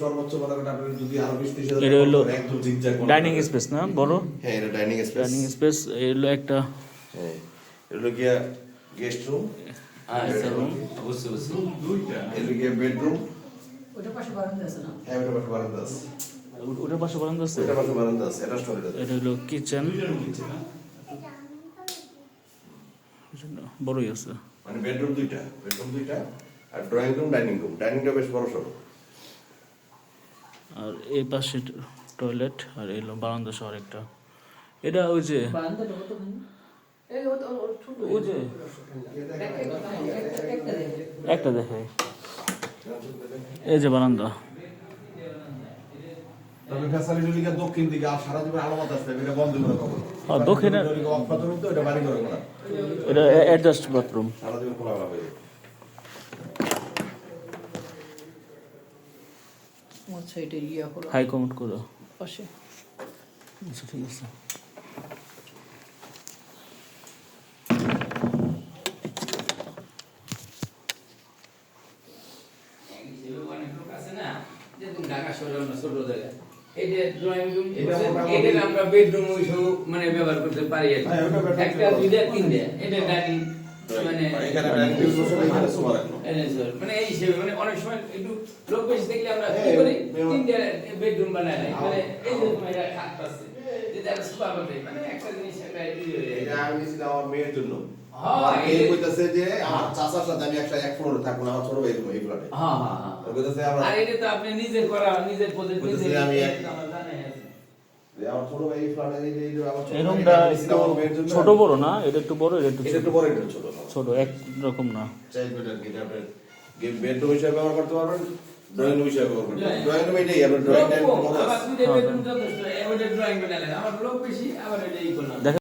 সর্বোচ্চ বড় করে আপনি যদি আরো 20-30 এটা হলো একদম জিগজ্যাগ ডাইনিং স্পেস না বড়? হ্যাঁ, এটা ডাইনিং স্পেস। ডাইনিং স্পেস এলো একটা। হ্যাঁ, এলো গিয়া গেস্ট রুম। আচ্ছা, রুম বুঝছি দুইটা। এলো গিয়া বেডরুম। ওটার পাশে বারান্দা আছে না? হ্যাঁ, ওটার পাশে বারান্দা আছে। ওটার পাশে বারান্দা আছে। ওটার পাশে বারান্দা আছে, এটা স্টোরেজ আছে। এটা হলো কিচেন, বড়ই আছে। মানে বেডরুম দুইটা আর ড্রয়িং রুম, ডাইনিং রুম। ডাইনিংটা বেশ বড় সড়ো। আর এই পাশে টয়লেট, আর এলো বারান্দা সহ একটা। এটা ওই যে বারান্দাটা কতখানি? এই ওর ছোট ওই যে একটা দেখে। একটা দেখে, এই যে বারান্দা। তবে ফ্যাসিলিটি লিখে দক্ষিণ দিকে আর সারা জীবন আলো বাতাস থাকবে, এটা বন্ধ করে কখনো। আর দক্ষিণে অপ্রাথমিক তো এটা বাড়ি করে করা। এটা অ্যাডজাস্ট বাথরুম। সারা জীবন খোলা হবে। আচ্ছা, এটা ইয়া করো হাই কমেন্ট করো। পাশে। আচ্ছা, ঠিক আছে। অনেক লোক আছে না, যে তুমি ঢাকা শহরে আমরা ছোট জায়গা, এই যে ড্রয়িং রুম, এটা মোটামুটি- এটা আমরা বেডরুম হিসেবে মানে ব্যবহার করতে পারি আর কি। হ্যাঁ, ওটা bedroom একটা হিসেবে দুইটা তিনটা, এটা ডাইনিং মানে এখানে ডাইনিং টেবিল বসে এখানে সোফা রাখলো। মানে এই হিসেবে মানে অনেক সময় একটু লোক বেশি দেখলে আমরা কি হ্যাঁ, করি, মেয়ে- তিনটা বেডরুম বানাই নাই, মানে এই যে তোমার এটা খাট আছে, যেটা সোফা বানাই, মানে একটা জিনিস একটা এটা আমি নিয়েছিলাম আমার মেয়ের জন্য। হ্যাঁ, আমার মেয়ে এটা- কইতাছে যে আমার চাচার সাথে আমি একসাথে এক ফ্লোরে থাকবো না, আমার ছোট ভাই এই ফ্ল্যাটে। হ্যাঁ হ্যাঁ হ্যাঁ। ও কইতাছে আমার আর এটা তো আপনি নিজে করা, নিজের পদ্ধতি বলতেছে নিজে আমি এটা আমার জানাই আছে। যে আমার ছোট ভাই এই ফ্ল্যাটে এই যে আমার ছোট এই ভাই রুমটা এটা নিয়েছিলাম আমার মেয়ের জন্য। ছোট বড় না? এটা একটু বড়, এটা একটু এটা ছোট। একটু বড়, এটা ছোট। ছোট এক রকম না। চাইল্ড বেড আর কি, এটা আপনি বেডরুম হিসেবে ব্যবহার করতে পারবেন, ড্রয়িং রুম হিসেবে ব্যবহার করতে পারবেন। ড্রয়িং রুম এটাই, আপনার ড্রয়িং লোক টাইম কম, বড় আবার আছে। দুইটা বেডরুম যথেষ্ট, ওইটা ড্রয়িং বানালেন, আমার লোক বেশি, আবার ওইটা ই করলাম।